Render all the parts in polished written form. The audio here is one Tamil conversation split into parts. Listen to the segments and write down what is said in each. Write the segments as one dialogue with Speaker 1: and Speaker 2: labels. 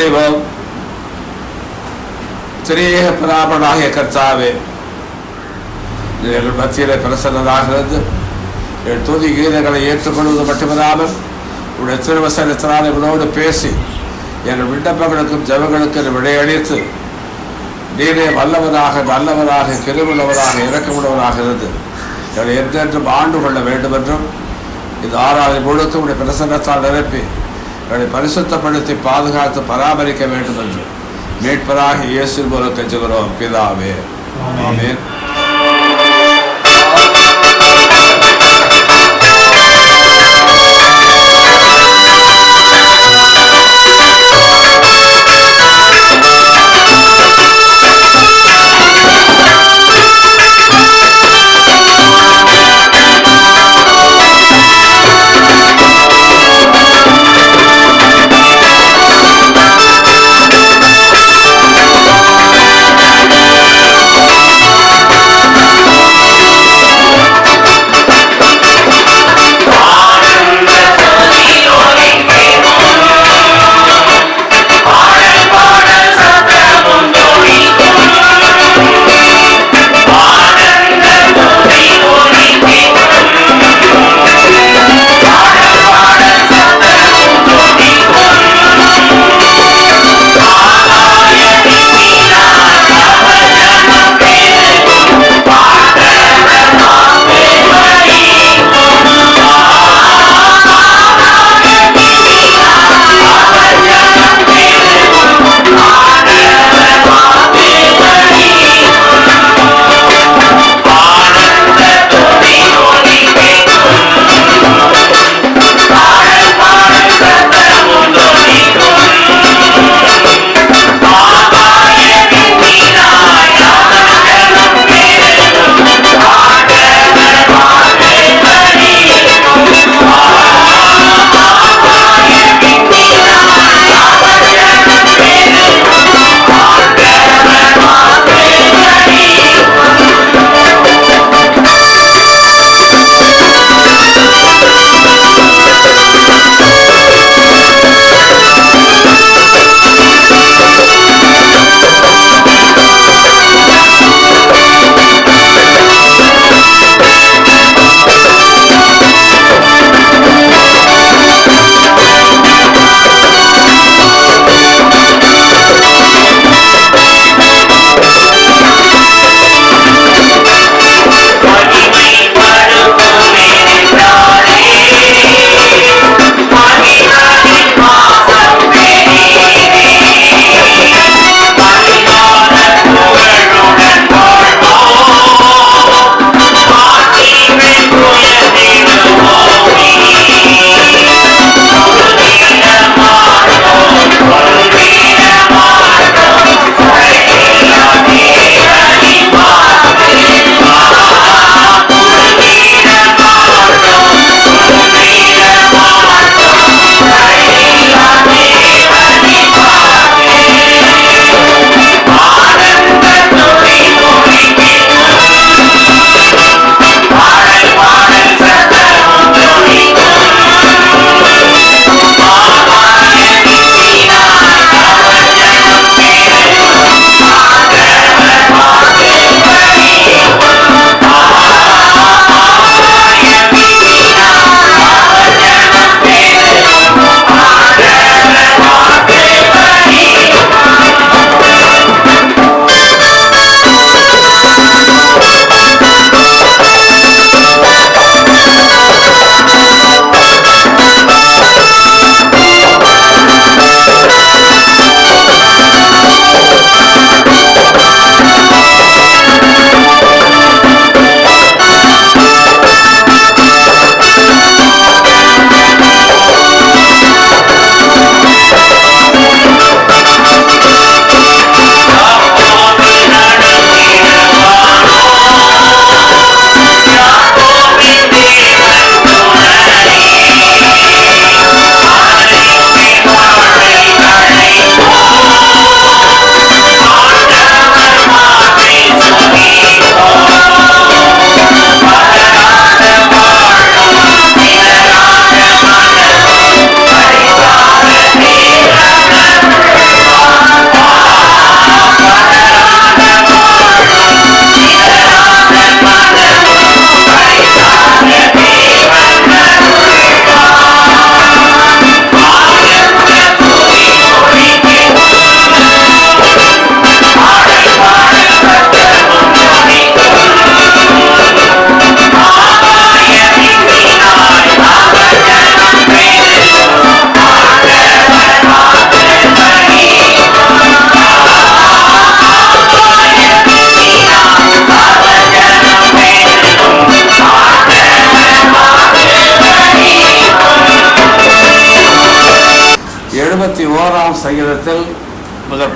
Speaker 1: செய்வோம். திரியேக பராபரனாகிய கர்த்தாவே, எங்கள் மத்தியிலே பிரசன்னராகிறது. என் துதி கீதங்களை ஏற்றுக்கொள்வது மட்டுமில்லாமல் உடைய திருவசனத்தினால் இவனோடு பேசி எங்கள் விண்ணப்பங்களுக்கும் ஜபங்களுக்கும் விடையளித்து நீரே வல்லவராக நல்லவராக கிருபையுள்ளவராக இரக்கமுள்ளவராக இருந்து எங்களை என்றென்றும் ஆண்டு கொள்ள வேண்டும் என்றும் இந்த ஆறாவது முழுக்க உடைய பிரசன்னத்தால் நிரப்பி எங்களை பரிசுத்தப்படுத்தி பாதுகாத்து பராமரிக்க வேண்டும் என்று மீட்பராக இயேசு மூலம் கெஞ்சுகிறோம் பிதாவே. ஆமென்.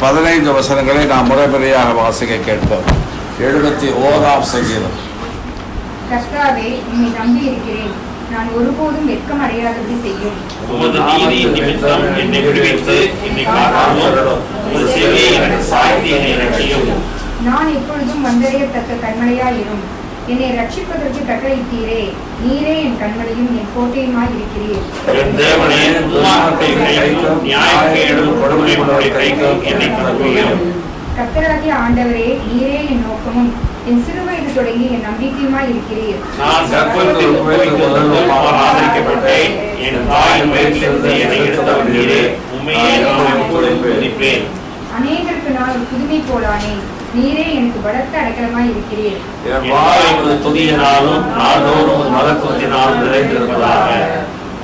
Speaker 1: 15 வசனங்களை நாம் முறைமுறையாக வாசிக்க கேட்போம். 71ஆம் சங்கீதம்.
Speaker 2: கர்த்தாவே, உம்மை நம்பி இருக்கிறேன். நான் ஒருபோதும் வெட்கம் அடையாதபடி செய்யும்.
Speaker 3: உமது நீதியின் நிமித்தம் என்னை விடுவித்து என்னை காப்பாற்றும். உமது செவியை எனக்கு சாய்த்து என்னை ரட்சியும்.
Speaker 2: நான் எப்பொழுதும் வந்தடையத்தக்க கண்மலையாயிரும். என்னை ரட்சிப்பதற்கு கட்டளையிட்டீரே. நீரே என் கண்மலையும் என் கோட்டையுமாய் இருக்கிறீர்.
Speaker 3: என் தேவனே, துன்மார்க்கத்தை கைக்கும் நியாயக்கேடும் கொடுமையுடைய கைக்கும் என்னை தப்புவியும்.
Speaker 2: கர்த்தராகிய ஆண்டவரே, நீரே என் நோக்கமும் என் சிறுவயது தொடங்கி என் நம்பிக்கையுமாய் இருக்கிறீர்.
Speaker 3: நான் கர்ப்பத்தில் ஆதரிக்கப்பட்டேன். என் தாயின் வயிற்றிலிருந்து என்னை எடுத்தவர் நீரே. உம்மையே நான் எப்பொழுதும் துதிப்பேன்.
Speaker 2: அநேகருக்கு நான் ஒரு புதுமை போலானேன். நீரே எனக்கு பலத்த அடைக்கலமாய் இருக்கிறீர்.
Speaker 3: என் வாய் துதியினாலும் நாள்தோறும் மதத்துவத்தினாலும் நிறைந்திருப்பதாக.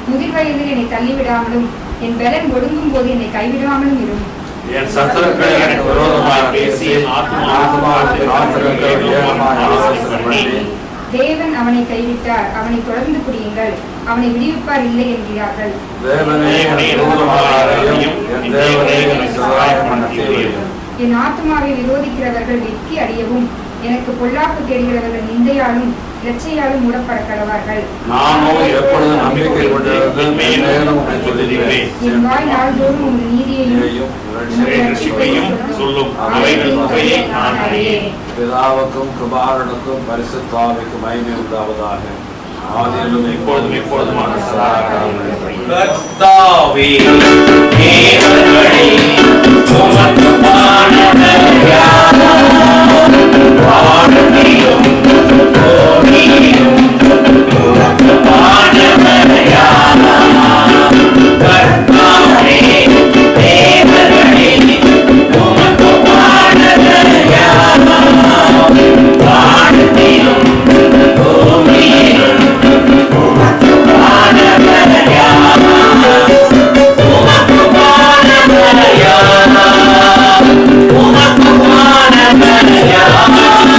Speaker 2: முதிர் வயதில் என்னை தள்ளிவிடாமலும் என் பலன் ஒடுங்கும் போது என்னை கைவிடாமலும் இரும்.
Speaker 3: என் சத்துருக்கள் எனக்கு விரோதமாக பேசி
Speaker 2: தேவன் அவனை கைவிட்டார், அவனை தொடர்ந்து புரியுங்கள், அவனை விடுவிப்பார் இல்லை என்கிறார்கள். என் ஆத்துமாவை விரோதிக்கிறவர்கள் வெற்றி அடையவும் எனக்கு பொல்லாப்பு தேடுகிறவர்கள் நிந்தையாலும் இலச்சையாலும் மூடப்பட கடவார்கள். என் வாய் நாள்தோறும் உங்கள் நீதியையும்
Speaker 1: பிதாவுக்கும் குமாரனுக்கும் பரிசுத்தாவிக்கும் மகிமை உண்டாவதாக. ஆதியிலும் எப்பொழுதும் எப்பொழுதுமான
Speaker 4: Yeah.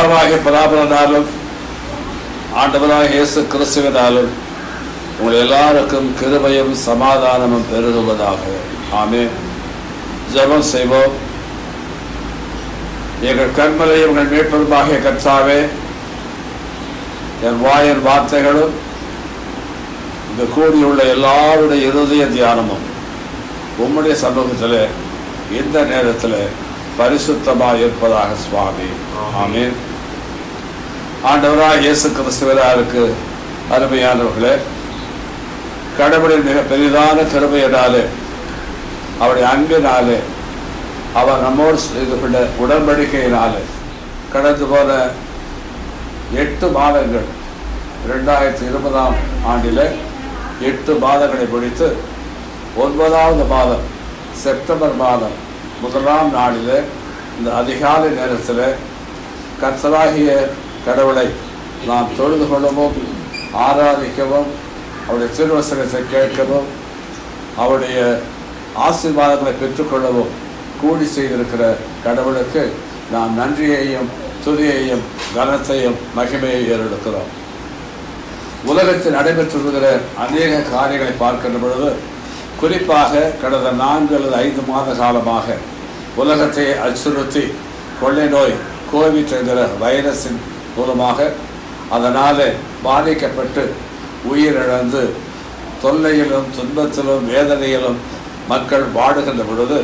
Speaker 1: பிதாவாகிய பராபரனாலும் ஆண்டவராகிய இயேசு கிறிஸ்துவினாலும் உங்கள் எல்லாருக்கும் கிருபையும் சமாதானமும் பெருகுவதாக. ஆமென். ஜெபம் செய்வோம். எங்கள் கண்மலையும் உங்கள் மீட்பருமாகிய கர்த்தாவே, என் வாயின் வார்த்தைகளும் இங்கு கூடியுள்ள எல்லாருடைய இருதய தியானமும் உம்முடைய சமூகத்தில் இந்த நேரத்தில் பரிசுத்தமாக இருப்பதாக சுவாமி. ஆமென். ஆண்டவராக இயேசு கிறிஸ்துவிற்கு அருமையானவர்களே, கடவுளின் மிக பெரிதான கிருபையினாலே, அவருடைய அன்பினாலே, அவர் நம்மோடு செய்து கொண்ட உடன்படிக்கையினாலே கடந்து போன 8 மாதங்கள் 2020ஆம் ஆண்டில் 8 மாதங்களை முடித்து 9வது மாதம் செப்டம்பர் மாதம் 1ஆம் நாளில் இந்த அதிகாலை நேரத்தில் கர்த்தராகிய கடவுளை நாம் தொழுது கொள்ளவும், ஆராதிக்கவும், அவருடைய திருவசனத்தை கேட்கவும், அவருடைய ஆசீர்வாதங்களை பெற்றுக்கொள்ளவும் கூடி செய்திருக்கிற கடவுளுக்கு நாம் நன்றியையும் துதியையும் கனத்தையும் மகிமையை ஏறெடுக்கிறோம். உலகத்தில் நடைபெற்று வருகிற அநேக காரியங்களை பார்க்கின்ற பொழுது, குறிப்பாக கடந்த 4 அல்லது 5 மாத காலமாக உலகத்தை அச்சுறுத்தி கொள்ளை நோய் கோவிட் என்கிற வைரஸின் மூலமாக அதனால் பாதிக்கப்பட்டு உயிரிழந்து தொல்லையிலும் துன்பத்திலும் வேதனையிலும் மக்கள் வாடுகின்ற பொழுது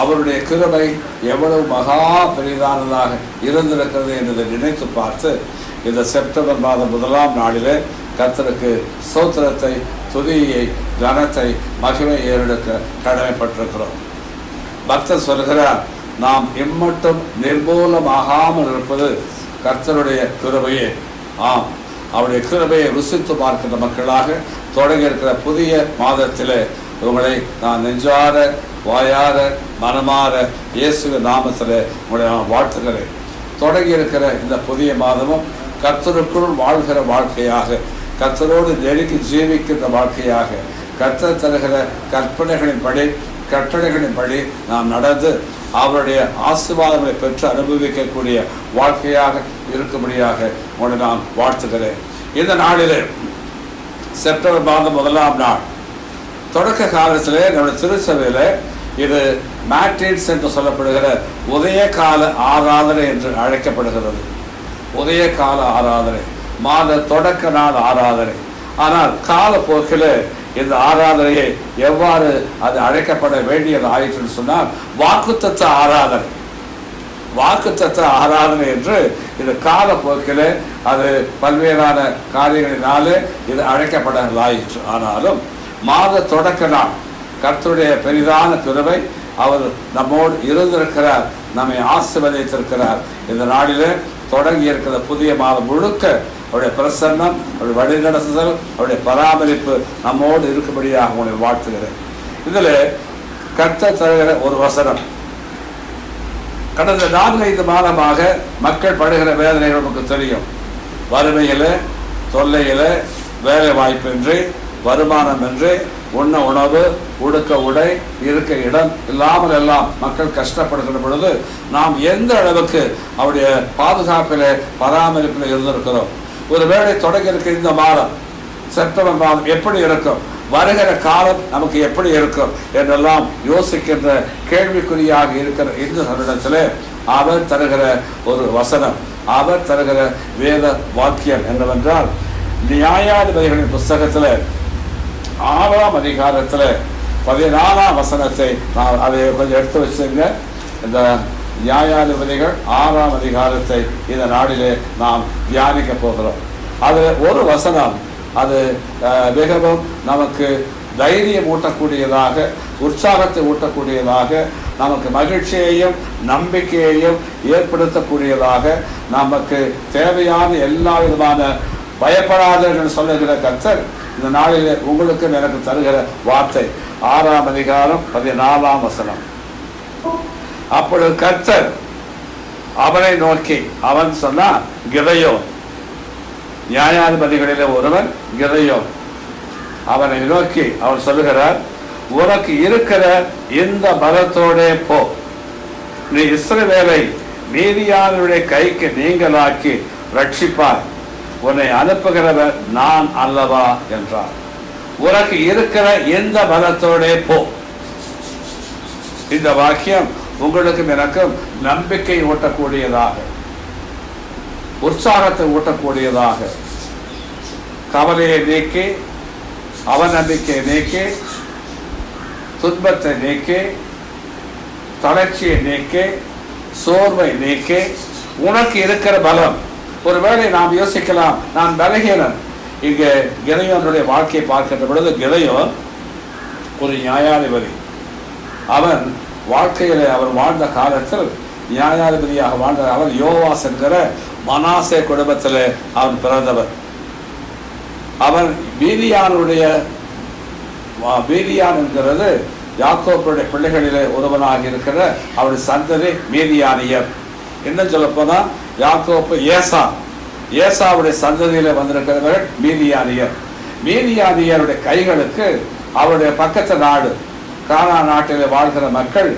Speaker 1: அவருடைய கிருபை எவ்வளவு மகா பெரிதானதாக இருந்திருக்கிறது என்பதை நினைத்து பார்த்து இந்த செப்டம்பர் மாதம் 1ஆம் நாளிலே கர்த்தருக்கு ஸ்தோத்திரத்தை, துதியை, கனத்தை, மகிமை ஏறெடுக்க கடமைப்பட்டிருக்கிறோம். பக்தர் சொல்கிறார், நாம் இம்மட்டும் நிர்மூலமாகாமல் இருப்பது கர்த்தருடைய கிருபையே. ஆம், அவருடைய கிருபையை ருசித்து பார்க்கின்ற மக்களாக தொடங்கி இருக்கிற புதிய மாதத்திலே உங்களை நான் நெஞ்சார வாயார மனமாற இயேசுவின் நாமத்தில் உங்களை நான் வாழ்த்துகிறேன். தொடங்கி இருக்கிற இந்த புதிய மாதமும் கர்த்தருக்குள் வாழ்கிற வாழ்க்கையாக, கர்த்தரோடு நெருங்கி ஜீவிக்கின்ற வாழ்க்கையாக, கர்த்தர் தருகிற கற்பனைகளின்படி கட்டளைகளின்படி நாம் நடந்து அவருடைய ஆசீர்வாதங்களை பெற்று அனுபவிக்கக்கூடிய வாழ்க்கையாக இருக்கும்படியாக உங்களை நான் வாழ்த்துகிறேன். இந்த நாளிலே செப்டம்பர் மாதம் 1ஆம் நாள் தொடக்க காலத்தில் நம்முடைய திருச்சபையில் இது மேட்ரின்ஸ் என்று சொல்லப்படுகிற உதய கால ஆராதனை என்று அழைக்கப்படுகிறது. உதய கால ஆராதனை, மாத தொடக்க நாள் ஆராதனை. ஆனால் காலப்போக்கில் இந்த ஆராதனையை எவ்வாறு அது அழைக்கப்பட வேண்டியது ஆயிற்றுன்னு சொன்னால் வாக்குத்தத்த ஆராதனை. வாக்குத்தத்த ஆராதனை என்று இது காலப்போக்கில் அது பல்வேறான காரியங்களினாலே இது அழைக்கப்படலாயிற்று. ஆனாலும் மாத தொடக்க நாள் கர்த்தருடைய பெரிதான கிருபை, அவர் நம்மோடு இருந்திருக்கிறார், நம்மை ஆசீர்வதித்திருக்கிறார். இந்த நாளிலே தொடங்கி இருக்கிற புதிய மாதம் முழுக்க அவருடைய பிரசன்னம், அவருடைய வழிநடத்துதல், அவருடைய பராமரிப்பு நம்மோடு இருக்கும்படியாக உங்களை வாழ்த்துகிறேன். இதில் கர்த்தர் தருகிற ஒரு வசனம், கடந்த 4-5 மாதமாக மக்கள் படுகிற வேதனைகள் நமக்கு தெரியும். வறுமையில், தொல்லையில், வேலை வாய்ப்பின்றி, வருமானம் என்று, உண்ண உணவு, உடுக்க உடை, இருக்க இடம் இல்லாமல் எல்லாம் மக்கள் கஷ்டப்படுகிற பொழுது நாம் எந்த அளவுக்கு அவருடைய பாதுகாப்பில் பராமரிப்பில் இருந்திருக்கிறோம். ஒருவேளை தொடங்கி இருக்க இந்த மாதம் செப்டம்பர் மாதம் எப்படி இருக்கும், வருகிற காலம் நமக்கு எப்படி இருக்கும் என்றெல்லாம் யோசிக்கின்ற கேள்விக்குறியாக இருக்கிற இந்த தருணத்தில் அவர் தருகிற ஒரு வசனம், அவர் தருகிற வேத வாக்கியம் என்னவென்றால், நியாயாதிபதிகளின் புஸ்தகத்தில் 6ஆம் அதிகாரத்தில் 14ஆம் வசனத்தை நான் அதை கொஞ்சம் எடுத்து வச்சுங்க. இந்த நியாயாதிபதிகள் 6ஆம் அதிகாரத்தை இந்த நாளிலே நாம் தியானிக்க போகிறோம். அதில் ஒரு வசனம் அது மிகவும் நமக்கு தைரியம் ஊட்டக்கூடியதாக, உற்சாகத்தை ஊட்டக்கூடியதாக, நமக்கு மகிழ்ச்சியையும் நம்பிக்கையையும் ஏற்படுத்தக்கூடியதாக, நமக்கு தேவையான எல்லா விதமான பயப்படாதவர்கள் சொல்லுகிற கர்த்தர் இந்த நாளில் உங்களுக்கு எனக்கு தருகிற வார்த்தை 6ஆம் அதிகாரம் 14ஆம் வசனம். அப்பொழுது கர்த்தர் அவனை நோக்கி, அவன் சொன்னான் கிதையோன், நியாயாதிபதிகளிலே ஒருவன் கிதையோன். அவனை நோக்கி அவன் சொல்லுகிறார், உனக்கு இருக்கிற இந்த பலத்தோடே போ, நீ இஸ்ரவேலை
Speaker 4: மீதியானுடைய கைக்கு நீங்களாக்கி ரட்சிப்பாய், உன்னை அனுப்புகிறவர் நான் அல்லவா என்றார். உனக்கு இருக்கிற எந்த பலத்தோட போ. இந்த வாக்கியம் உங்களுக்கும் எனக்கும் நம்பிக்கை ஊட்டக்கூடியதாக, உற்சாகத்தை ஊட்டக்கூடியதாக, கவலையை நீக்கி, அவநம்பிக்கையை நீக்கி, துன்பத்தை நீக்கி, தளர்ச்சியை நீக்கி, சோர்வை நீக்கி, உனக்கு இருக்கிற பலம். ஒருவேளை நாம் யோசிக்கலாம், நான் பலகீனன். இங்கே கிதையோனுடைய வாழ்க்கையை பார்க்கின்ற பொழுது, கிதையோன் ஒரு நியாயாதிபதி. அவன் வாழ்க்கையிலே அவர் வாழ்ந்த காலத்தில் நியாயாதிபதியாக வாழ்ந்த அவர் யோவாஸ் என்கிற மனாசே குடும்பத்தில் அவன் பிறந்தவர். அவன் மீதியான் என்கிறது யாக்கோபுடைய பிள்ளைகளிலே ஒருவனாக இருக்கிற அவருடைய சந்ததி மீதியானியர். என்ன சொல்லப்போனா யாக்கோப்பு ஏசாவுடைய சந்ததியில வந்திருக்கிறவர்கள் மீதியானியர். மீதியானியருடைய கைகளுக்கு அவருடைய பக்கத்து நாடு கானான் நாட்டிலே வாழ்கிற மக்கள்,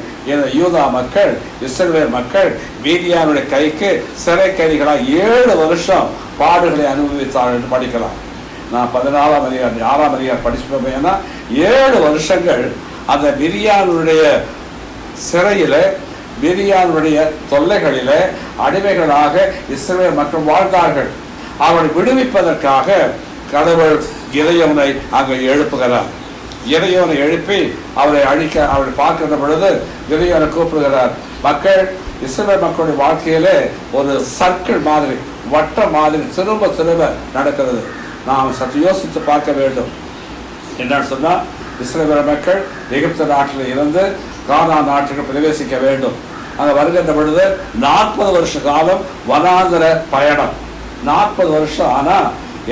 Speaker 4: யூதா மக்கள், இஸ்ரவேல் மக்கள் மீதியானுடைய கைக்கு சிறை கைதிகளாக 7 வருஷம் பாடுகளை அனுபவித்தார்கள் என்று படிக்கலாம். நான் 14ஆம் அதிகாரம் 6ஆம் அதிகாரம் படிச்சுப்பேன்னா 7 வருஷங்கள் அந்த மிதியானுடைய சிறையில, மிதியானுடைய தொல்லைகளில அடிமைகளாக இஸ்ரவேல் மக்கள் வாழ்ந்தார்கள். அவரை விடுவிப்பதற்காக கடவுள் கிதையோனை அங்கே எழுப்புகிறார். கிதையோனை எழுப்பி அவரை அழிக்க, அவரை பார்க்கின்ற பொழுது கிதையோனை கூப்பிடுகிறார். மக்கள், இஸ்ரவேல் மக்களுடைய வாழ்க்கையிலே ஒரு சர்க்கிள் மாதிரி, வட்டம் மாதிரி திரும்ப திரும்ப நடக்கிறது. நாம் சற்று யோசித்து பார்க்க வேண்டும். என்னன்னு சொன்னா, இஸ்ரவேல் மக்கள் எகிப்து நாட்டில் இருந்து கானான் நாட்டுக்கு பிரவேசிக்க வேண்டும். அங்கே வருகின்ற பொழுது 40 வருஷ காலம் வனாந்தர பயணம். 40 வருஷம் ஆனா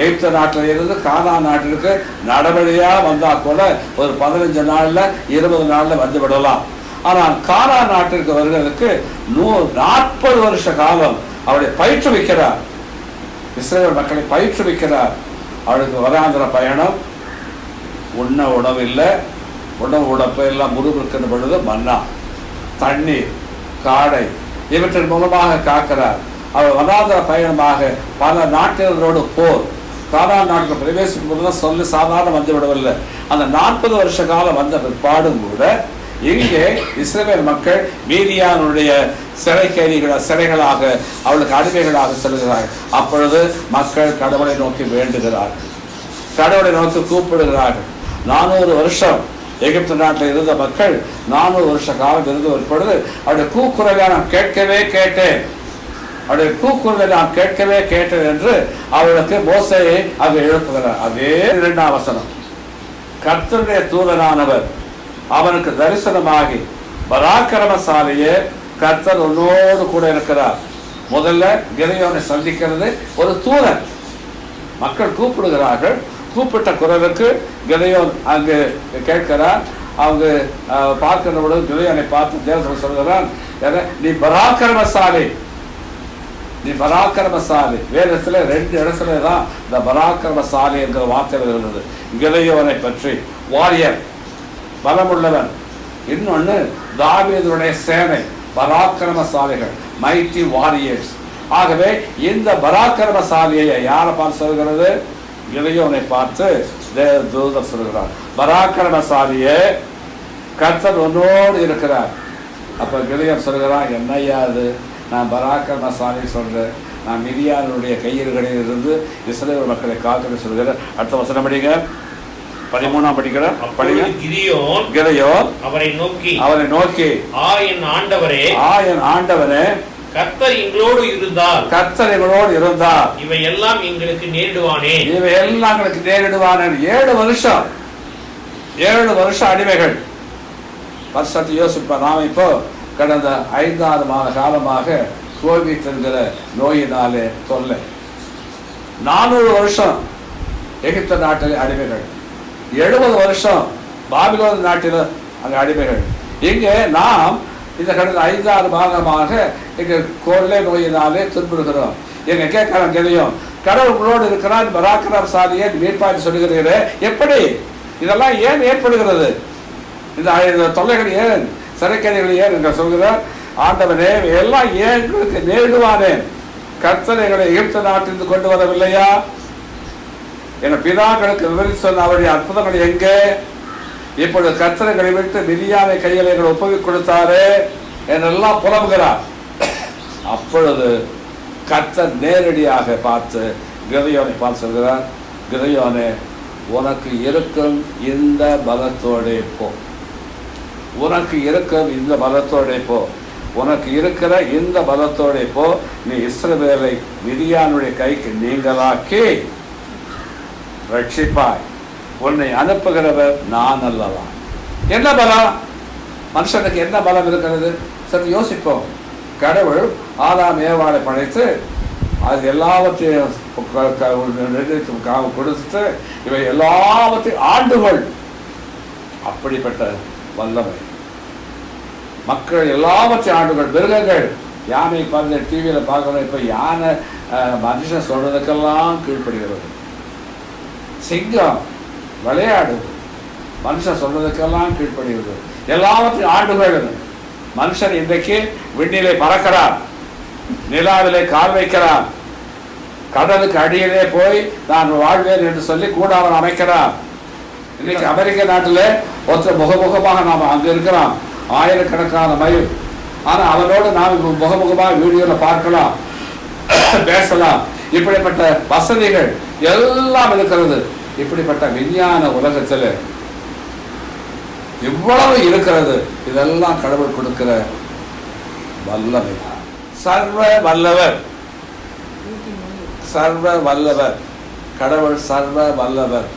Speaker 4: எகிப்து நாட்டில் இருந்து கானான் நாட்டிற்கு நடவடிக்கையா வந்தா கூட ஒரு 15 நாள்ல 20 நாள்ல வந்து விடலாம். ஆனால் கானான் நாட்டிற்கு வருவதற்கு 40 வருஷ காலம் அவரை பயிற்றுவிக்கிறார். இஸ்ரவேல் மக்களை பயிற்றுவிக்கிறார். அவளுக்கு வராந்திர பயணம், உண்ண உணவு இல்லை, உணவு உடப்பு எல்லாம் முறுமுறுக்கின்ற பொழுது மன்னா, தண்ணீர், காடை இவற்றின் மூலமாக காக்கிறார். அவர் வராந்திர பயணமாக பல நாட்டினரோடு போர், கானான் நாட்டுக்கு பிரவேசிக்கும் போதுதான் சொல்லி சாதாரண வந்து விடவில்லை. அந்த 40 வருஷ காலம் வந்த பிற்பாடும் கூட இங்கே இஸ்ரவேல் மக்கள் மீதியானுடைய சிறைகளாக, அவளுக்கு அடிமைகளாக செல்கிறார்கள். அப்பொழுது மக்கள் கடவுளை நோக்கி வேண்டுகிறார்கள், கடவுளை நோக்கி கூப்பிடுகிறார்கள். 400 வருஷம் எகிப்து நாட்டில் இருந்த மக்கள் 400 வருஷ காலம் இருந்து வரும்பொழுது அவருடைய கூக்குரலை நான் கேட்கவே கேட்டேன், அவருடைய கூக்குரலை நான் கேட்கவே கேட்டேன் என்று அவர்களுக்கு மோசேயை அங்கு எழுப்புகிறார். அதே 2ஆம் வசனம், கர்த்தருடைய தூதனானவர் அவனுக்கு தரிசனமாகி, பராக்கிரமசாலியே கர்த்தர் உன்னோடு கூட இருக்கிறார். முதல்ல கிதையோனை சந்திக்கிறது ஒரு தூதன். மக்கள் கூப்பிடுகிறார்கள். கூப்பிட்ட குரலுக்கு கிதையோன் அங்கு கேட்கிறார். அவங்க பார்க்கின்ற பொழுது கிதையோனை பார்த்து தேவன் சொல்கிறான், நீ பராக்கிரமசாலி, நீ பராக்கிரமசாலி. வேதத்துல 2 இடத்துல தான் இந்த பராக்கிரமசாலி என்கிற வார்த்தை வருகிறது. கிதையோனை பற்றி வாரியர், பலமுள்ளவன். இன்னொன்னு தாவீதுடைய சேனை, பராக்கிரமசாலிகள், மைட்டி வாரியர்ஸ். ஆகவே இந்த பராக்கிரமசாலியை யாரை பார்த்து சொல்கிறது? கிதையோனை பார்த்து தூதர் சொல்கிறார், பராக்கிரமசாலியே கர்த்தர் உன்னோடு இருக்கிறார். அப்ப கிதையோன் சொல்கிறான், என்னையா அது, நான் பராக்கிரமசாலி சொல்றேன், நான் மிதியானுடைய கையர்களில் இருந்து இஸ்ரவேல் மக்களை காக்க சொல்கிறேன். அடுத்த வசனம் படிங்க, 13ஆம் படிக்கிறேன். கிதையோன் அவரை நோக்கி
Speaker 3: என் ஆண்டவரே,
Speaker 4: என் ஆண்டவரே,
Speaker 3: கர்த்தர் எங்களோடு இருந்தார், இவையெல்லாம் எங்களுக்கு நேரிடுவானே.
Speaker 4: 7 வருஷம் அடிமைகள். வருஷத்தை யோசிப்பா, நாம் இப்போ கடந்த 5-6 மாத காலமாக கோவிட் என்கிற நோயினாலே தொல்லை. 400 வருஷம் எகிப்து நாட்டில் அடிமைகள், 70 வருஷம் பாபிலோன் நாட்டில் அங்கே அடிமைகள். இங்கே நாம் இந்த கடந்த 5-6 மாதமாக இங்கே கொள்ளை நோயினாலே துன்புறுகிறோம். எங்க கேட்கலாம், கிதையோன் கடவுளோடு இருக்கிறார், பராக்கிரமசாலியே மீட்பாய் சொல்லுகிறீரே, எப்படி இதெல்லாம் ஏன் ஏற்படுகிறது? இந்த தொல்லைகள் ஏன், சிறைக்கைதிகள் ஏன் என்று சொல்கிறார். ஆண்டவனே எல்லாம் எங்களுக்கு நேரிடுவானே, கர்த்தர் எங்களை எகிப்து நாட்டிலிருந்து கொண்டு வரவில்லையா? எங்கள் பிதாக்களுக்கு விவரித்து சொன்ன அவருடைய அற்புதங்கள் எங்கே? இப்பொழுது கர்த்தர்களை விட்டு மிதியானை கையில் எங்களை ஒப்புவிக் கொடுத்தாரு என்றெல்லாம் புலம்புகிறார். அப்பொழுது கர்த்தர் நேரடியாக பார்த்து கிதியோனை பார்த்து சொல்கிறார், கிதியோனே, உனக்கு இருக்கும் இந்த பலத்தோடே போ, உனக்கு இருக்கும் இந்த பலத்தோடே போ, உனக்கு இருக்கிற இந்த பலத்தோடே போ, நீ இஸ்ரவேலை மிதியானுடைய கைக்கு நீங்களாக்கி ரட்சிப்பாய், உன்னை அனுப்புகிறவர் நான் அல்லவா. என்ன பலம்? மனுஷனுக்கு என்ன பலம் இருக்கிறது? சரி யோசிப்போம். கடவுள் ஆதாம் ஏவாளை படைத்து அது எல்லாவற்றையும் கொடுத்துட்டு இவை எல்லாவற்றையும் ஆண்டுகள், அப்படிப்பட்ட வல்லமை. மக்கள் எல்லாவற்றையும் ஆண்டுகள், மிருகங்கள், யானை பார்த்து டிவியில் பார்க்கணும். இப்போ யானை மனுஷன் சொல்றதுக்கெல்லாம் கீழ்ப்படுகிறது. சிங்கம் விளையாடுது, மனுஷன் சொல்றதுக்கெல்லாம் கீழ்ப்படுகிறது. எல்லாவற்றையும் ஆண்டுகள். மனுஷன் இன்றைக்கு விண்ணிலே பறக்கிறார், நிலாவிலே கால் வைக்கிறார், கடலுக்கு அடியிலே போய் நான் வாழ்வேன் என்று சொல்லி கூடாரம் அமைக்கிறார். இன்னைக்கு அமெரிக்க நாட்டில் ஒருத்தர் முகமுகமாக நாம் அங்கே இருக்கிறோம், ஆயிரக்கணக்கான மைல். ஆனால் அவனோடு நாம் முகமுகமாக வீடியோவில் பார்க்கலாம், பேசலாம். இப்படிப்பட்ட வசதிகள் எல்லாம் இருக்கிறது. இப்படிப்பட்ட விஞ்ஞான உலகத்தில் இவ்வளவு இருக்கிறது. இதெல்லாம் கடவுள் கொடுக்கிற வல்லமை. சர்வ வல்லவர், சர்வ வல்லவர், கடவுள் சர்வ வல்லவர்.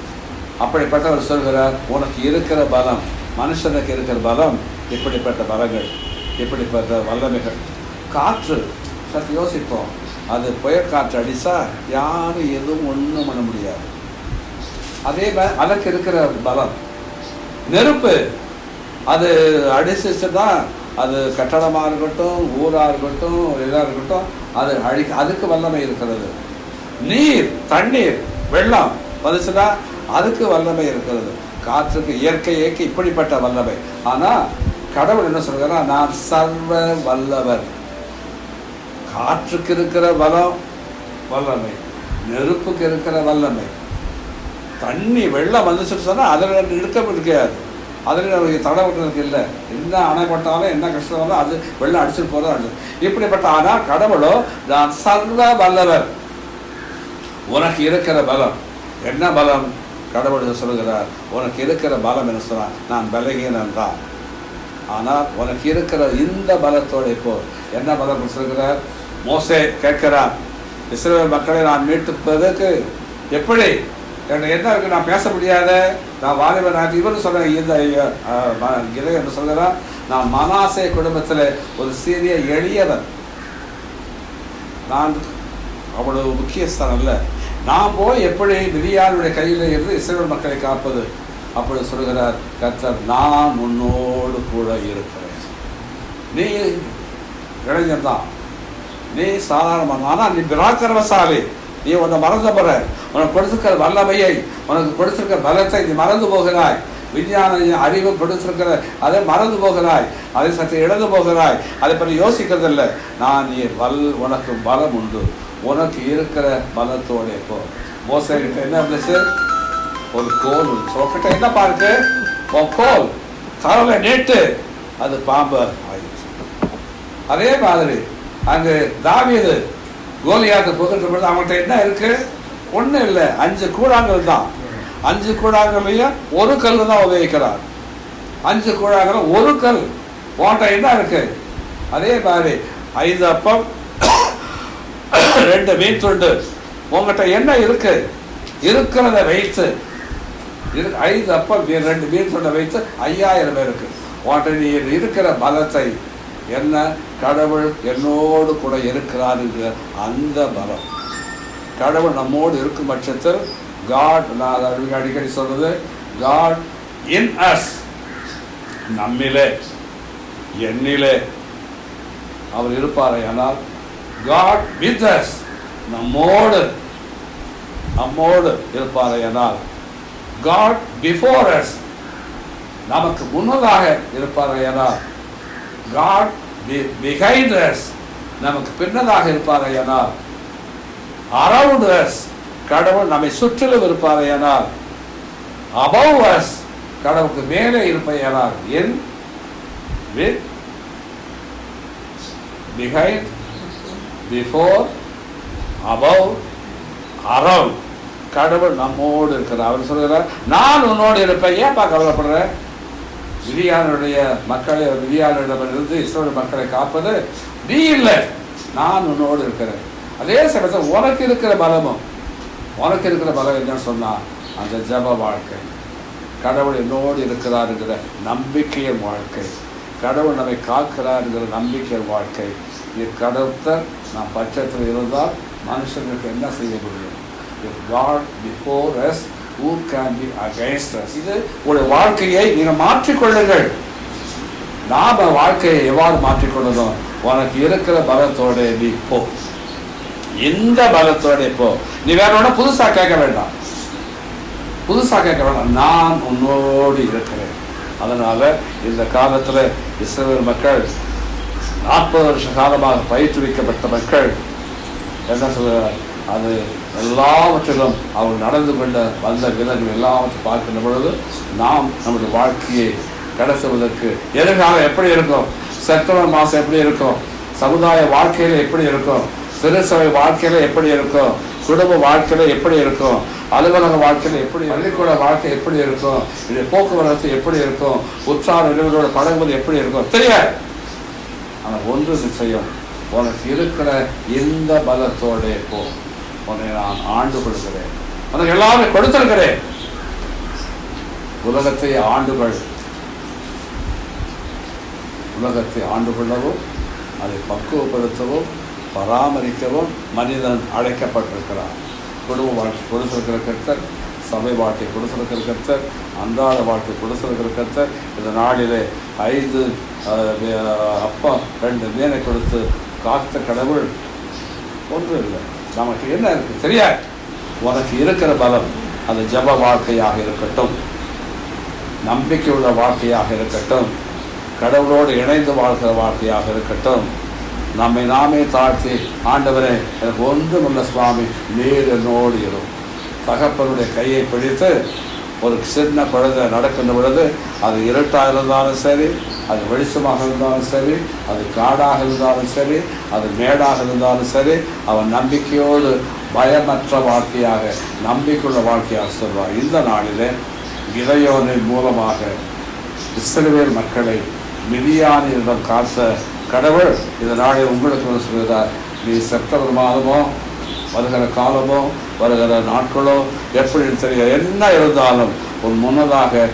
Speaker 4: அப்படிப்பட்டவர் சொல்கிறார், உனக்கு இருக்கிற பலம், மனுஷனுக்கு இருக்கிற பலம் இப்படிப்பட்ட பலங்கள், இப்படிப்பட்ட வல்லமைகள். காற்று, சற்று யோசிப்போம். அது புயல் காற்று அடித்தா யாரும் எதுவும் ஒன்றும் பண்ண முடியாது. அதே அதற்கு இருக்கிற பலம். நெருப்பு, அது அடிச்சுன்னா அது கட்டடமாக இருக்கட்டும், ஊராக இருக்கட்டும், இதாக இருக்கட்டும், அது அதுக்கு வல்லமை இருக்கிறது. நீர், தண்ணீர், வெள்ளம் வந்துச்சுன்னா அதுக்கு வல்லமை இருக்கிறது. காற்றுக்கு, இயற்கைக்கு இப்படிப்பட்ட வல்லமை. ஆனால் கடவுள் என்ன சொல்கிறார்? நான் சர்வ வல்லவர். காற்றுக்கு இருக்கிற பலம் வல்லமை, நெருப்புக்கு இருக்கிற வல்லமை, தண்ணி வெள்ளம் வந்துச்சுன்னு சொன்னால் அதில் இருக்க முடியாது, அதில் நமக்கு தடவுறதுக்கு இல்லை. என்ன அணைப்பட்டாலும் என்ன கஷ்டம் வந்தாலும் அது வெள்ளம் அடிச்சுட்டு போகிறதா அடிச்சு இப்படிப்பட்ட. ஆனால் கடவுளோ நான் சர்வ வல்லவர். உனக்கு இருக்கிற பலம் என்ன பலம்? கடவுள் சொல்கிறார், உனக்கு இருக்கிற பலம் என்ன சொன்னால் நான் பலகீனன் தான். ஆனால் உனக்கு இருக்கிற இந்த பலத்தோடு இப்போ என்ன பலம் சொல்கிறார்? மோசே கேட்கிறார், இஸ்ரவேல் மக்களை நான் மீட்டுப்பதற்கு எப்படி என்ன இருக்கு? நான் பேச முடியாத, நான் வாலிபன். இவரு சொல்ற இதை என்று சொல்கிறார், நான் மனாசே குடும்பத்தில் ஒரு சிறிய எளியவன், நான் அவ்வளவு முக்கியஸ்தான் அல்ல. நான் போய் எப்படி மிதியானுடைய கையில் இருந்து இஸ்ரவேல் மக்களை காப்பது? அப்படி சொல்கிறார் கர்த்தர், நான் உன்னோடு கூட இருக்கிறேன். நீ இளைஞன் தான், நீ சாதாரணமான, ஆனால் நீ பராக்கிரமசாலி. நீ உன்னை மறந்து போற, உனக்கு கொடுத்திருக்கிற வல்லமையை, உனக்கு கொடுத்திருக்கிற பலத்தை நீ மறந்து போகிறாய். விஞ்ஞான அறிவு கொடுத்திருக்கிற அதை மறந்து போகிறாய், அதை சற்று இழந்து போகிறாய், அதை பற்றி யோசிக்கிறதில்லை. நான் நீ உனக்கு பலம் உண்டு, உனக்கு இருக்கிற பலத்தோட போ. மோசே கிட்ட என்ன இருந்துச்சு? ஒரு கோல். சோக்கிட்ட என்ன பாருக்கு? கோல் கடவுளை நீட்டு, அது பாம்பு ஆயிடுச்சு. அதே மாதிரி அங்கு தாவீது கோலியாத்தை புகழ்ந்த பொழுது அவங்கள்ட்ட என்ன இருக்கு? ஒன்றும் இல்லை, 5 கூழாங்கல் தான். 5 கூழாங்கல்லையும் ஒரு கல் தான் உபயோகிக்கிறார். 5 கூழாங்கல் ஒரு கல். உன்கிட்ட என்ன இருக்கு? அதே மாதிரி 5 அப்பம் 2 மீன் துண்டு. உங்ககிட்ட என்ன இருக்கு? இருக்கிறத வைத்து 5 அப்பம் 2 மீன் துண்டை வைத்து 5000 பேருக்கு. உன்கிட்ட நீ இருக்கிற பலத்தை என்ன? கடவுள் என்னோடு கூட இருக்கிறார் என்கிற அந்த பலம். கடவுள் நம்மோடு இருக்கும் பட்சத்தில் காட், நான் அடிக்கடி சொல்றது, காட் இன் அஸ், நம்மிலே என்னிலே அவர் இருப்பாரே. ஆனால் காட் வித் அஸ், நம்மோடு இருப்பாரே. ஆனால் காட் பிஃபோர் அஸ், நமக்கு முன்னதாக இருப்பாரே. ஆனால் God behind us நமக்கு பின்னதாக இருப்பாரையானால், around us கடவுள் நம்மை சுற்றிலும் இருப்பாரையானால், above us கடவுளுக்கு மேலே இருப்பையானால், in with behind before above around கடவுள் நம்மோடு இருக்கிறார். அவர் சொல்கிறார், நான் உன்னோடு இருப்பேன். ஏன்பா கவலைப்படுற? விதியானுடைய மக்களை விதியானிடமிருந்து இஸ்ரவேல் மக்களை காப்பது நீ இல்லை, நான் உன்னோடு இருக்கிறேன். அதே சமயத்தில் உனக்கு இருக்கிற பலம் என்ன சொன்னா, அந்த ஜப வாழ்க்கை, கடவுள் என்னோடு இருக்கிறார் என்கிற நம்பிக்கையின் வாழ்க்கை, கடவுள் நம்மை காக்கிறார் என்கிற நம்பிக்கையின் வாழ்க்கை. இக்கடவுளை நாம் பட்சத்தில் இருந்தால் மனுஷங்களுக்கு என்ன செய்ய முடியும்? If God before us, who can be against us? இது ஒரு வாழ்க்கையை நீங்கள் மாற்றிக்கொள்ளுங்கள். நாம வாழ்க்கையை எவ்வாறு மாற்றிக்கொள்ளணும்? உனக்கு இருக்கிற பலத்தோட நீ போ, இந்த பலத்தோட போ. நீ வேற ஒன்று புதுசா கேட்க வேண்டாம், நான் உன்னோடு இருக்கிறேன். அதனால இந்த காலத்துல இஸ்ரவேல் மக்கள் 40 வருஷ காலமாக பயிற்றுவிக்கப்பட்ட மக்கள் என்ன சொல்றார்? அது எல்லாவற்றிலும் அவர் நடந்து கொண்ட வந்த விதங்கள் எல்லாவற்றையும் பார்க்கின்ற பொழுது நாம் நம்முடைய வாழ்க்கையை கடத்துவதற்கு எதிர்காலம் எப்படி இருக்கும், செப்டம்பர் மாதம் எப்படி இருக்கும், சமுதாய வாழ்க்கையில எப்படி இருக்கும், திருச்சபை வாழ்க்கையில எப்படி இருக்கும், குடும்ப வாழ்க்கையில எப்படி இருக்கும், அலுவலக வாழ்க்கையில எப்படி, பள்ளிக்கூட வாழ்க்கை எப்படி இருக்கும், போக்குவரத்து எப்படி இருக்கும், உற்சாக நிறுவனோட பழகுவது எப்படி இருக்கும் தெரியாது. ஆனால் ஒன்று நிச்சயம், உனக்கு இருக்கிற இந்த பலத்தோட போ. உன்னை நான் ஆண்டு கொடுக்கிறேன், உனக்கு எல்லாமே கொடுத்திருக்கிறேன். உலகத்தை ஆண்டு கொள்ளவும் அதை பக்குவப்படுத்தவும் பராமரிக்கவும் மனிதன் அழைக்கப்பட்டிருக்கிறார். குடும்ப வாழ்க்கை கொடுத்திருக்கிற கர்த்தர், சபை வாழ்க்கை கொடுத்திருக்கிற கர்த்தர், அன்றாட வாழ்க்கை கொடுத்திருக்கிற கர்த்தர். இந்த நாளிலே 5 அப்பா 2 மீனை கொடுத்து காத்த கடவுள் ஒன்றும் இல்லை. நமக்கு என்ன இருக்கு தெரியாது. உனக்கு இருக்கிற பலம் அது ஜப வாழ்க்கையாக இருக்கட்டும், நம்பிக்கையுள்ள வாழ்க்கையாக இருக்கட்டும், கடவுளோடு இணைந்து வாழ்கிற வாழ்க்கையாக இருக்கட்டும். நம்மை நாமே தாழ்த்தி, ஆண்டவரே எனக்கு ஒன்றுமில்ல சுவாமி, நீர் என்னோடு இரும். தகப்பனுடைய கையை பிடித்து ஒரு சின்ன குழந்தை நடக்கின்ற பொழுது அது இருட்டாக இருந்தாலும் சரி, அது வெளிச்சமாக இருந்தாலும் சரி, அது காடாக இருந்தாலும் சரி, அது மேடாக இருந்தாலும் சரி, அவன் நம்பிக்கையோடு பயமற்ற வாழ்க்கையாக, நம்பிக்கையுள்ள வாழ்க்கையாக சொல்வார். இந்த நாளிலே கிதையோனின் மூலமாக இஸ்ரவேல் மக்களை மிதியானிடம் காத்த கடவுள் இந்த நாளில் உங்களுக்கு சொல்கிறார், நீ செப்டம்பர் மாதமோ வருகிற காலமோ வருகிற நாட்களோ எப்படி தெரியும், என்ன இருந்தாலும் உன் முன்னதாக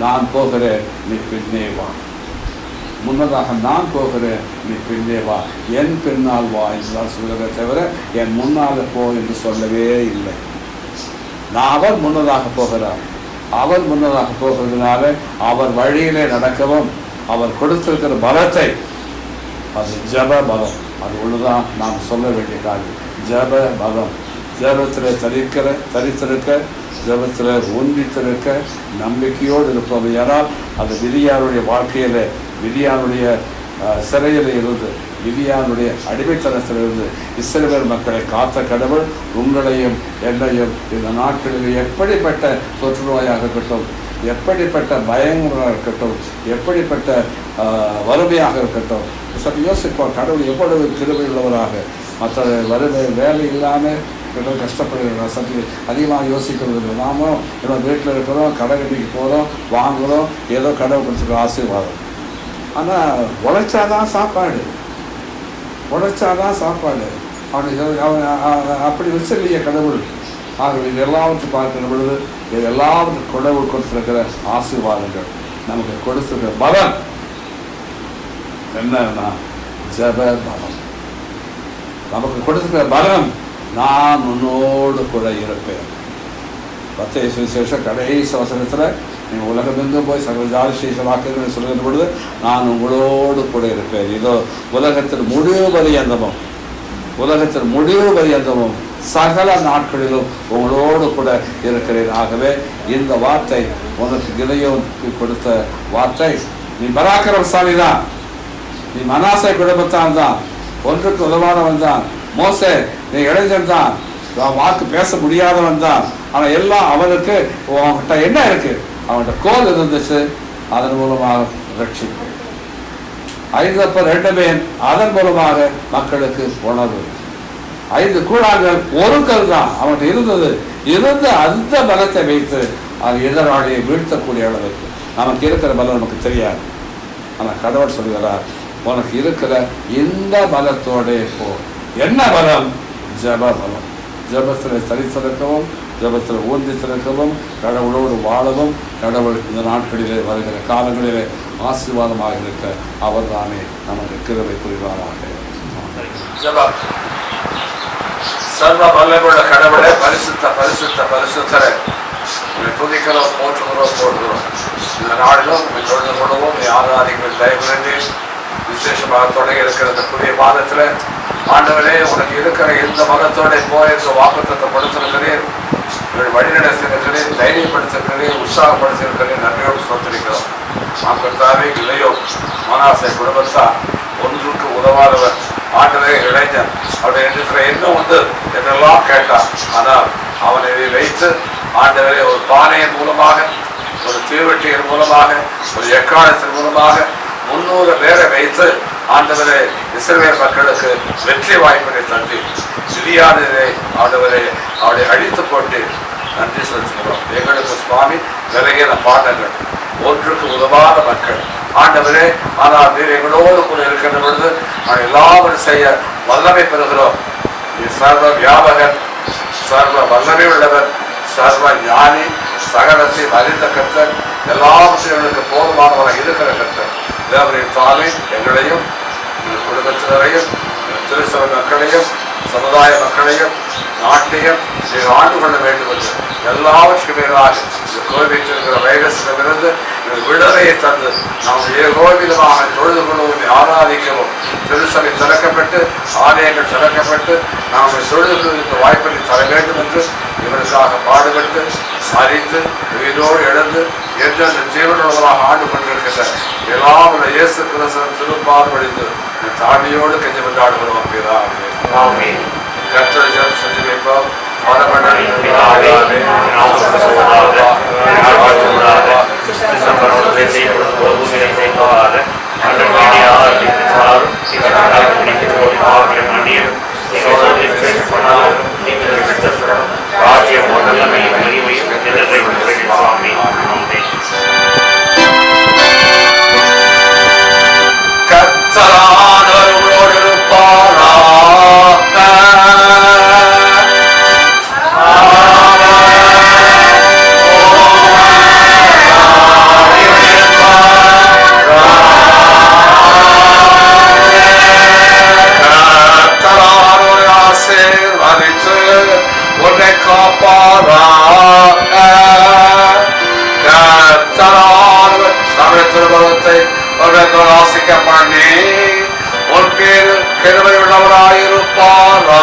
Speaker 4: நான் போகிறேன், நீ பின்னே வா. முன்னதாக நான் போகிறேன், நீ பின்னே வா, என் பின்னால் வா என்றுதான் சொல்கிறத தவிர என் முன்னால் போ என்று சொல்லவே இல்லை. அவர் முன்னதாக போகிறார். அவர் முன்னதாக போகிறதுனால அவர் வழியிலே நடக்கவும் அவர் கொடுத்திருக்கிற பலத்தை, அது ஜப பலம், அது ஒன்றுதான் நாம் சொல்ல வேண்டிய காரியம். ஜப பலம், ஜபத்தில் தரித்திருக்க, ஜபத்தில் ஒன்றித்திருக்க, நம்பிக்கையோடு இருப்பவையானால் அது விதியானுடைய வாழ்க்கையில், விதியானுடைய சிறையில் இருந்து, விதியானுடைய அடிமைத்தனத்திலிருந்து இஸ்ரவேல் மக்களை காத்த கடவுள் உங்களையும் என்னையும் இந்த நாட்களில் எப்படிப்பட்ட தொற்று நோயாக இருக்கட்டும், எப்படிப்பட்ட பயங்கரமாக இருக்கட்டும், எப்படிப்பட்ட வறுமையாக இருக்கட்டும், சற்று யோசிப்போம். கடவுள் எவ்வளவு கிருபை உள்ளவராக, மற்ற வறுமை வேலை இல்லாமல் கஷ்டப்படுகிறோம், சற்று அதிகமாக யோசிக்கிறது இல்லை. நாமும் நம்ம வீட்டில் இருக்கிறோம், கடை கட்டிக்கு போகிறோம், வாங்குகிறோம், ஏதோ கடவுள் கொடுத்துருக்க ஆசீர்வாதம். ஆனால் உழைச்சாதான் சாப்பாடு, அவன் அப்படி வச்சிருக்க கடவுள். ஆகவே இது எல்லாவற்றையும் பார்க்கிற பொழுது இது எல்லாவற்றும் கடவுள் கொடுத்திருக்கிற ஆசீர்வாதங்கள், நமக்கு கொடுத்திருக்கிற பலம் என்னன்னா ஜப பலம். நமக்கு கொடுத்திருக்கிற பலம், நான் உன்னோடு கூட இருப்பேன். மத்தேயு சுவிசேஷம் கடைசி வசனத்தில் நீங்கள் உலகமெங்கும் போய் சகல ஜாதி வாக்குகள் சொல்கின்ற பொழுது நான் உங்களோடு கூட இருப்பேன். இதோ உலகத்தின் முடிவு பரியந்தமும் சகல நாட்களிலும் உங்களோடு கூட இருக்கிறேன். ஆகவே இந்த வார்த்தை உனக்கு கிதையோனுக்கு கொடுத்த வார்த்தை, நீ பராக்கிரமசாலி தான், நீ மனாசே குடும்பத்தான் தான், ஒன்றுக்கு உதவானவன் தான். மோசே நீ இளைஞன் தான், வாக்கு பேச முடியாதவன் தான். ஆனா எல்லாம் அவனுக்கு அவன்கிட்ட என்ன இருக்கு? அவன்கிட்ட கோல் இருந்துச்சு, அதன் மூலமாக ரட்சிப்பு. 5 பேர் அதன் மூலமாக மக்களுக்கு உணர்வு. 5 கூழாங்கல் 1 கல் தான் அவன்கிட்ட இருந்தது. இருந்து அந்த பலத்தை வைத்து அது எதிராளியை வீழ்த்தக்கூடிய அளவுக்கு நமக்கு இருக்கிற பலம் நமக்கு தெரியாது. ஆனால் கடவுள் சொல்கிறார், உனக்கு இருக்கிற இந்த பலத்தோட போ. என்ன பலம்? ஜப பலம். ஜபத்தில் தரித்திருக்கவும், ஜபத்தில் ஊர்ந்தித்திருக்கவும், கடவுளோடு வாழவும், கடவுள் இந்த நாட்களிலே வருகிற காலங்களிலே ஆசீர்வாதமாக இருக்க அவர் தானே நமக்கு கிருபை புரிவாராக.
Speaker 1: ஜபம். சர்வ வல்லமையுள்ள கடவுளை பரிசுத்த பரிசுத்த பரிசுத்தரை துதிக்கிறோம், போற்றுகிறோம், போடுகிறோம். இந்த நாளிலும் தொழுது கொள்வோம், ஆராதிகள் தயவுலேருந்து விசேஷமாக தொடங்கி இருக்கிற இந்த புதிய மாதத்தில் ஆண்டவரே உனக்கு இருக்கிற எந்த மதத்தோட போய் என்ற வாக்குத்தத்தை படுத்திருக்கிறேன், வழிநடத்திருக்கிறேன், தைரியப்படுத்திருக்கிறேன், உற்சாகப்படுத்திருக்கிறேன். நன்றியோடு சோதரிக்கிறோம். நாம் கர்த்தாவே இல்லையோ மனாசே குடும்பத்தார் ஒன்றுக்கு உதவாதவர், ஆண்டவரே இளைஞன், அவருடைய இருக்கிற எண்ணம் உண்டு என்றெல்லாம் கேட்டார். ஆனால் அவனை வைத்து ஆண்டவரே ஒரு பானையின் மூலமாக, ஒரு தீவெட்டியின் மூலமாக, ஒரு எக்காலத்தின் மூலமாக 300 பேரை வைத்து ஆண்டவரே இஸ்ரவேல் மக்களுக்கு வெற்றி வாய்ப்பினை தந்து சிறியானதை ஆண்டவரை அவளை அழித்து போட்டு நன்றி செலுத்துகிறோம். எங்களுக்கு சுவாமி விலகின பாடங்கள், ஒன்றுக்கு உதவாத மக்கள் ஆண்டவரே, ஆனால் நீர் எங்களோடு கூட இருக்கின்ற பொழுது நான் எல்லாவரும் செய்ய வல்லமை பெறுகிறோம். நீ சர்வ வியாபகன், சர்வ வல்லமை உள்ளவர், சர்வ ஞானி, சகலத்தை அறிந்த கர்த்தர், எல்லாவற்றையும் போதுமானவராக இருக்கிற கர்த்தர். தேவரின் தாமே எங்களையும் குடும்பத்தினரையும் திருச்சபை மக்களையும் சமுதாய மக்களையும் நாட்டையும் நீங்கள் ஆண்டு கொள்ள வேண்டும் என்று எல்லாவற்றுக்கும் மேலாக இந்த கோவிலிருக்கிற வைரஸிடமிருந்து விடுதலையை தந்து நாம் ஏகோவிதமாக தொழுது கொள்வதை ஆராதிக்கவும், திருச்சபை திறக்கப்பட்டு ஆலயங்கள் திறக்கப்பட்டு நாம் தொழுது கொள்வதற்கு வாய்ப்பினை தர வேண்டும் என்று இவருக்காக பாடுபட்டு மறித்து உயிரோடு எழுந்து எந்தெந்த ஜீவனுள்ளவராக ஆண்டு கொண்டிருக்கின்ற எல்லாம் இயேசு கிறிஸ்துவின் திருப்பார்வழித்து தாடியோடு கெஞ்சி கொண்டாடுகிறோம். கர்த்தரை செஞ்சு வைப்போம். கர்த்தரானவரோடு இருப்பாராக. உன்னை காப்பாராக. கர்த்தரானவர் நம்முடைய திருமணத்தை ஆசிக்க பண்ணி உன் பேரில் கிருபை உள்ளவராயிருப்பாரா.